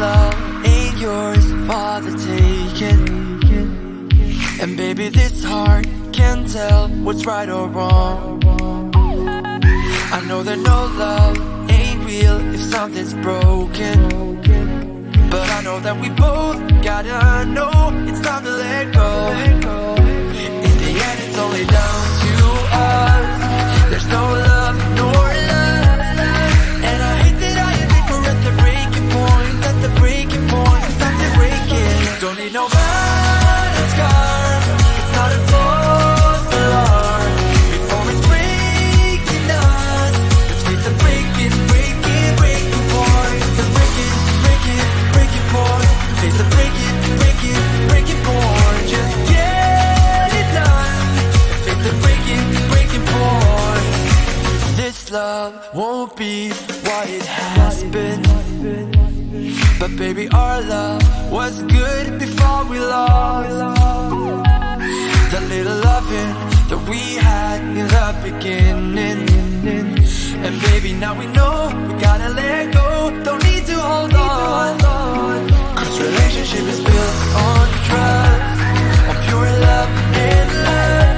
love ain't yours for the taking. And baby, this heart can't tell what's right or wrong. I know that no love ain't real if something's broken, but I know that we both gotta know it's time to let go. In the end, it's only down to us. There's no love, nor love. And I hate that I think we're at the breaking point. At the breaking point, it's time to break it. Don't need no battle scars. It's not a false alarm. Before it's breaking us, let's face the breaking point. The breaking point. Face the breaking point. Just get it done. Face the breaking point. This love won't be what it has been, but baby, our love was good before we lost. The little loving that we had in the beginning. And baby, now we know we gotta let go. Don't need to hold on. Cause relationship is built on trust, on pure love and love.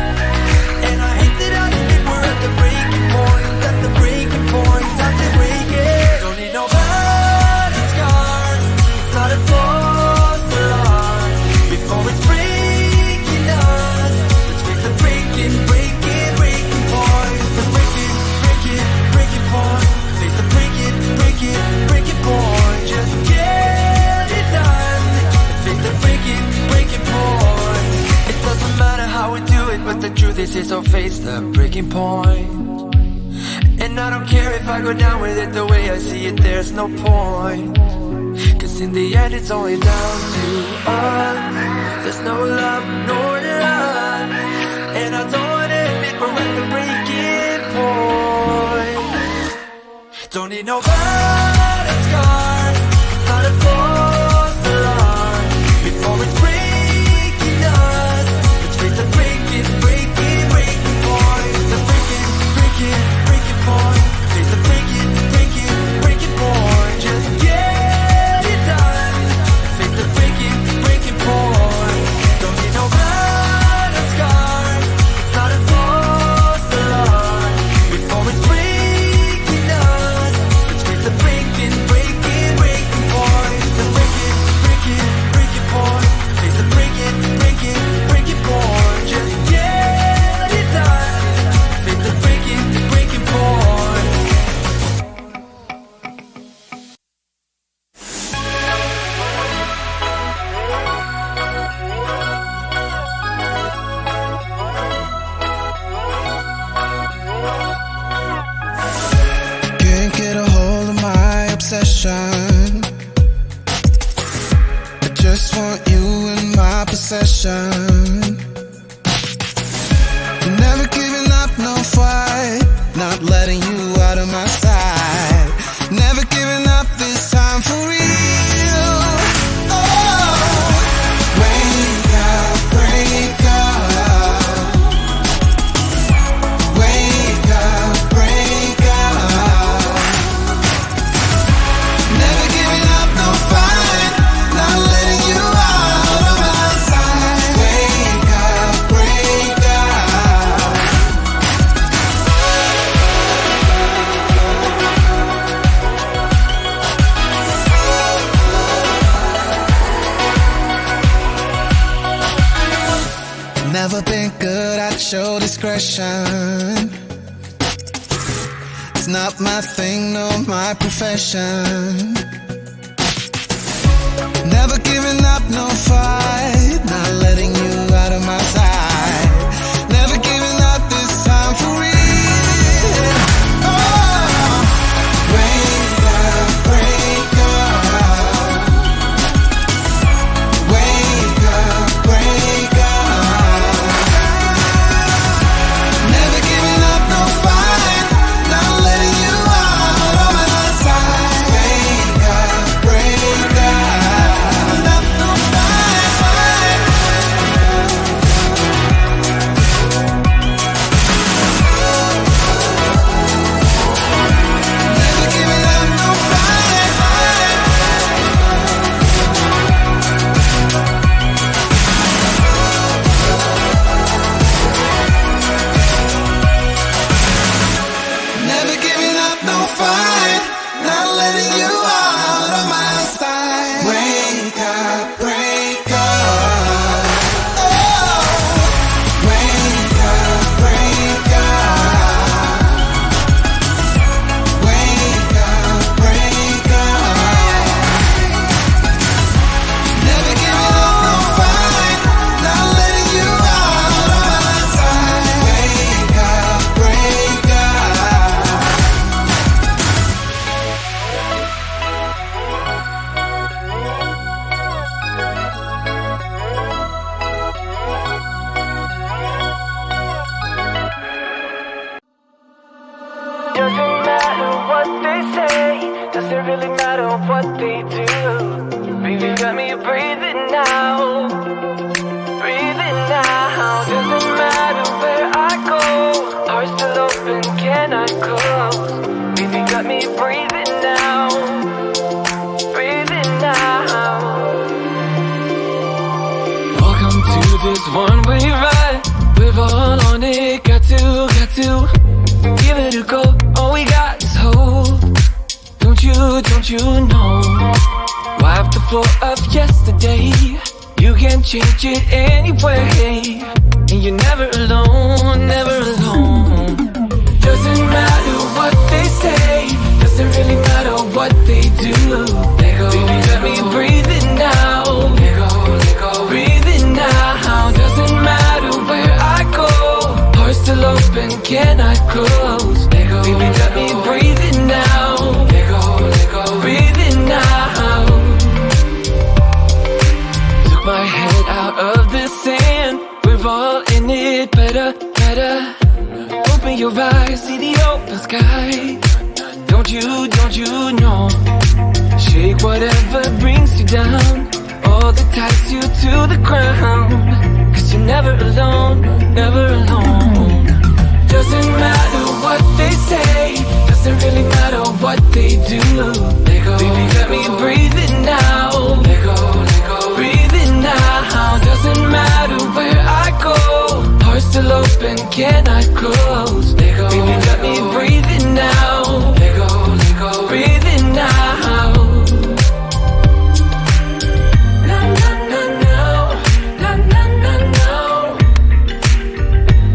And I hate that I think we're at the breaking point. At the breaking point, time to break it. Don't need no battle scars. It's not a false alarm. Before it's breaking us, let's face the breaking point. The breaking point. Face the breaking point. Just get it done. Face the breaking point. It doesn't matter how we do it, but the truth is so face the breaking point. And I don't care if I go down with it the way I see it, there's no point. Cause in the end it's only down to us. There's no love nor love. And I don't wanna admit we're at the breaking point. Don't need no battle scars. It's not a false alarm. Before it's breaking us, let's face the breaking point. The breaking point. Face the breaking point. Just get it done. Face the breaking point. Don't need no battle scars. It's not a false alarm. Before it's breaking us, let's face the breaking point. The breaking point. Face the breaking point. Just get it done. Face the breaking point. Can't get a hold of my obsession. I just want you in my possession. Never giving up, no fight. Not letting you out of my sight. Never giving up this time for real. Oh, wake up, break up. Wake up, break up. Never giving up, no fight. Not letting you out of my sight. Wake up, break up. Never been good at show discretion. It's not my thing, no, my profession. Never giving up, no fight. Not letting you out of my sight. Never giving up this time for real. Oh, wake up, break up. Wake up, break up. Never giving up, no fight. Not letting you out of my sight. Wake up, break up. No fight. what they do. Baby, got me breathing now. Breathing now. Doesn't matter where I go. Heart still open, cannot close. Baby, got me breathing now. Breathing now. Welcome to this one-way ride. We're all on it, got to give it a go. All we got is hope. Don't you know? Wipe the floor of yesterday. You can change it anyway. And you're never alone, never alone. Doesn't matter what they say. Doesn't really matter what they do. Let go. Baby, let me breathe it now. Let go, let go. Breathe it now. Doesn't matter where I go. Heart still open, cannot close. Let go. Baby, let me breathe it now. Let go, let go. Breathe it now. Took my head out of the sand. We're all in it, better. Open your eyes, see the open sky. Don't you know? Shake whatever brings you down. All that ties you to the ground. Cause you're never alone, never alone. Doesn't matter what they say. Doesn't really matter what they do. Let go. Baby, let me breathe it now. Let go, let go. Breathe it now. Doesn't matter where I go. Heart still open, cannot close. Let go. Baby, let me breathe it now. Let go, let go. Breathe it now. Na na na na. Na na na na.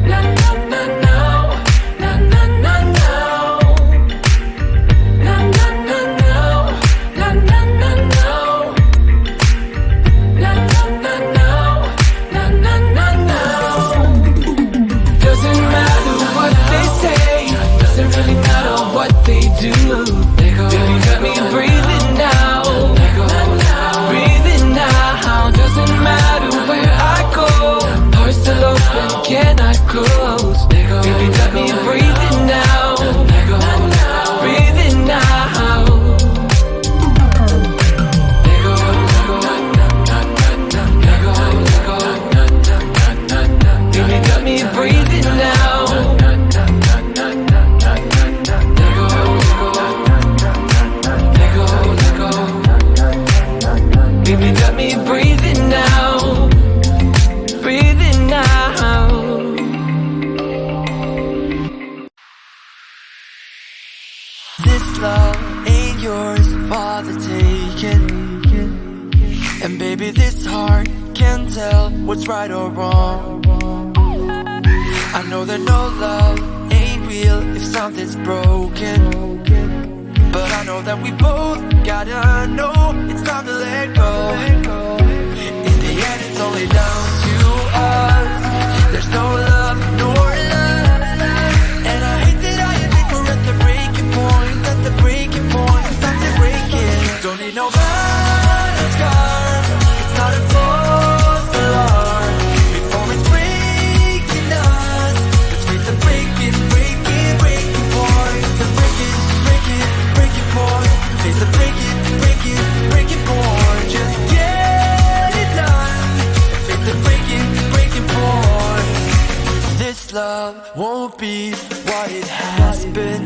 Na na na na. Na na na na. Na na na na. Na na na na. Na na na na. Na na na na. Doesn't matter what they say. Doesn't really matter what they do. Let go. Baby, let me breathe it now. Let go. Breathe it now. Doesn't matter where I go. Heart still open, cannot close. Let go. Baby, let me breathe it now. Let go. Breathe it now. Let go. Let go. Let go. Let go. Baby, let me breathe it now. Baby, let me breathe it now. Breathe it now. This love ain't yours for the taking. And baby, this heart can't tell what's right or wrong. I know that no love ain't real if something's broken. But I know that we both gotta know it's time to let go. In the end, it's only down to us. There's no love nor love. And I hate that I admit we're at the breaking point. At the breaking point, it's time to break it. Don't need nobody scar. It's not a false alarm. Before it's breaking us, let's face the breaking point. The breaking point. Face the breaking point. Just get it done. Face the breaking point. This love won't be what it has been.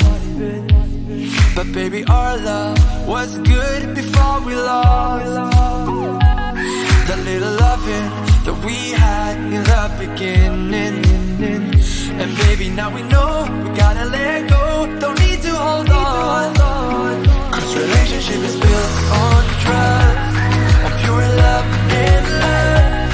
But baby, our love was good before we lost. The little loving that we had in the beginning. And baby, now we know we gotta let go. Don't need to hold on. Cause relationship is built on trust, on pure love and love.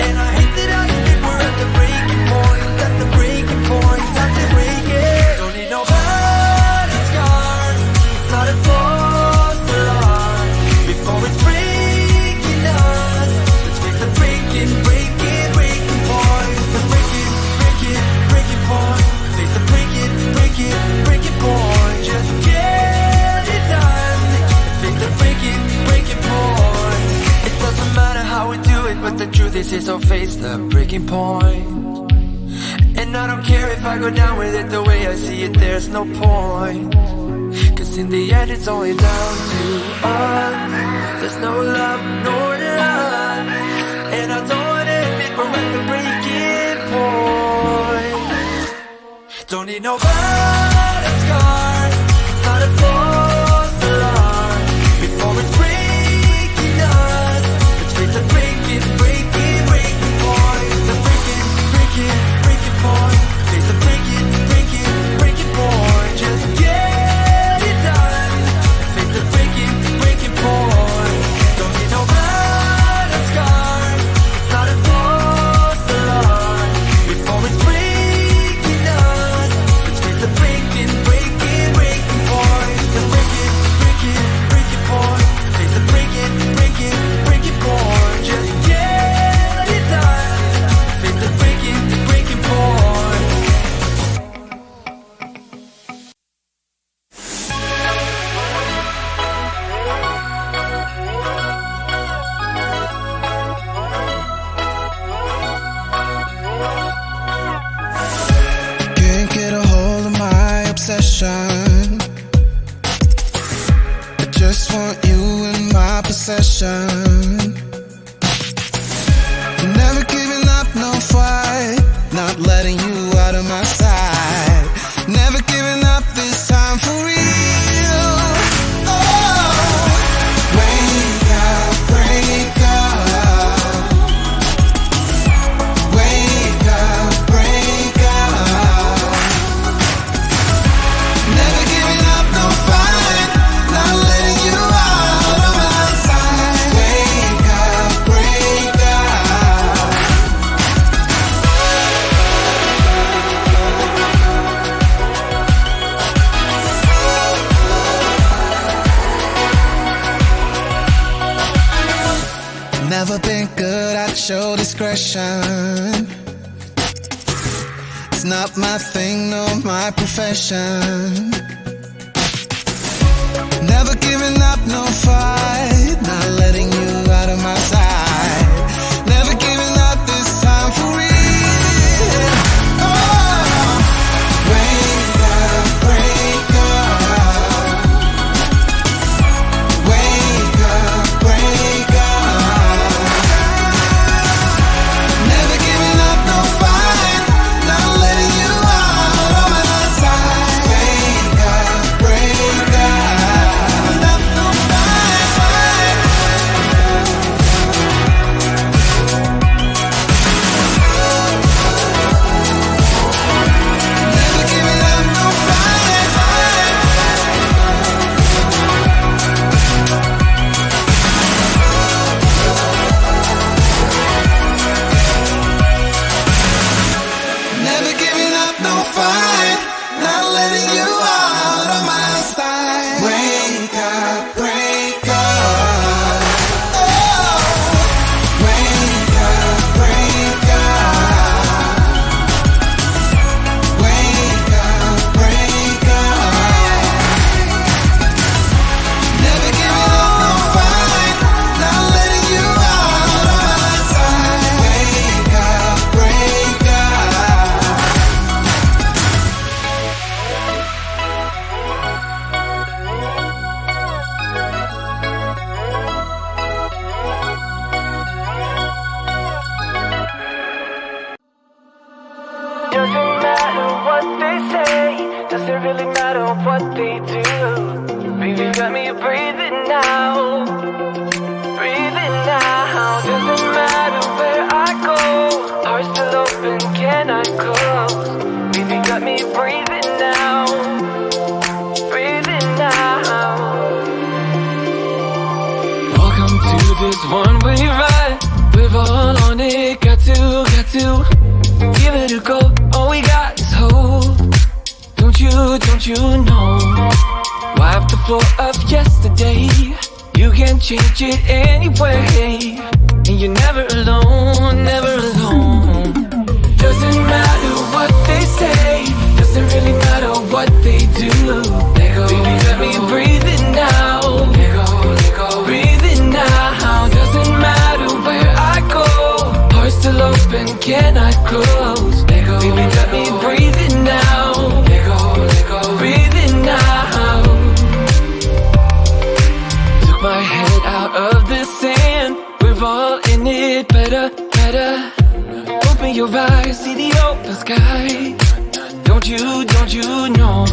And I hate that I think we're at the breaking point. At the breaking point, time to break it. Don't need nobody scars. It's not a false alarm. Before it's breaking us, let's face the breaking point. The breaking point. Face the breaking point. Just get it done. Face the breaking point. It doesn't matter how we do it, but the truth is, so face the breaking point. And I don't care if I go down with it the way I see it, there's no point. Cause 'cause in the end it's only down to us. There's no love nor love, and I don't wanna admit we're at the breaking point. Don't need no violent scars, it's not a false alarm. Before it's breaking us, let's face the breaking point. The breaking point. Face the breaking point. Just get it done. Face the breaking point. Don't need no violent scars, it's not a false alarm. Before it's breaking us, let's face the breaking point. The breaking point. Face the breaking point. Just get it done. Face the breaking point. Can't get a hold of my obsession. I just want you in my possession. Never giving up, no fight. Not letting you out of my sight. Never giving up this time for real. Oh, wake up, break up. Wake up, break up. Never giving up, no fight. Not letting you out of my sight. Wake up, break up. Never been good at show discretion. It's not my thing, no, my profession. Never giving up, no fight. Not letting you out of my sight. Never giving up this time for real. Oh, wake up, break up. Wake up, break up. Never giving up, no fight. Not letting you out of my sight. Wake up, break up. No fight. Never giving up, no fight. Never giving up, no fight. Not letting you out of my sight. Wake up, break up. Oh, wake up, break up. Wake up, break up. Never giving up, no fight. Not letting you out of my sight. Wake up, break up. Doesn't matter what they say, doesn't really matter what they do. Baby, got me breathing now, breathing now. Doesn't matter where I go, heart still open, cannot close. Baby, got me breathing now, breathing now. Welcome to this one-way ride, we're all on it, got to give it a go. All we got is hope. Don't you know? Wipe the floor of yesterday. You can change it anyway, and you're never alone, never alone. Doesn't matter what they say, doesn't really matter what they do. Let go, baby, let me breathe it now. Let go, breathe it now. Doesn't matter where I go, heart still open, cannot close. Let go, baby, let me breathe it now. Let go, breathe it now. matter. Open your eyes, see the open sky. Don't you know?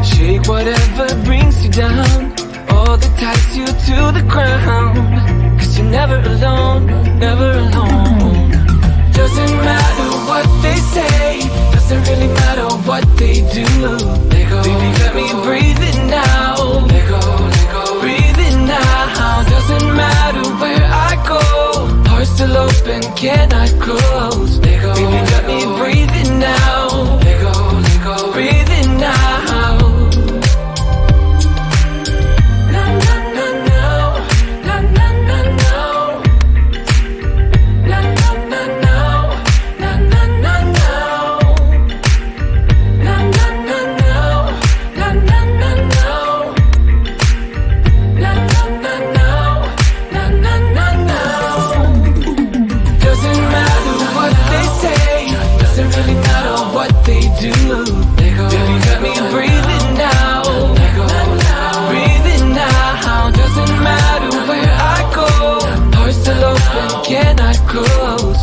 Shake whatever brings you down, all that ties you to the ground. Cause you're never alone, never alone. Doesn't matter what they say, doesn't really matter what they do. Let go, baby, let me breathe it now. Let go, breathe it now. Doesn't matter where I go, heart still open, cannot close. Let go, baby, let me breathe it now. Let go, breathe it now. Baby, let me breathe it now. Breathe it now. Doesn't matter where I go, heart still open, cannot close.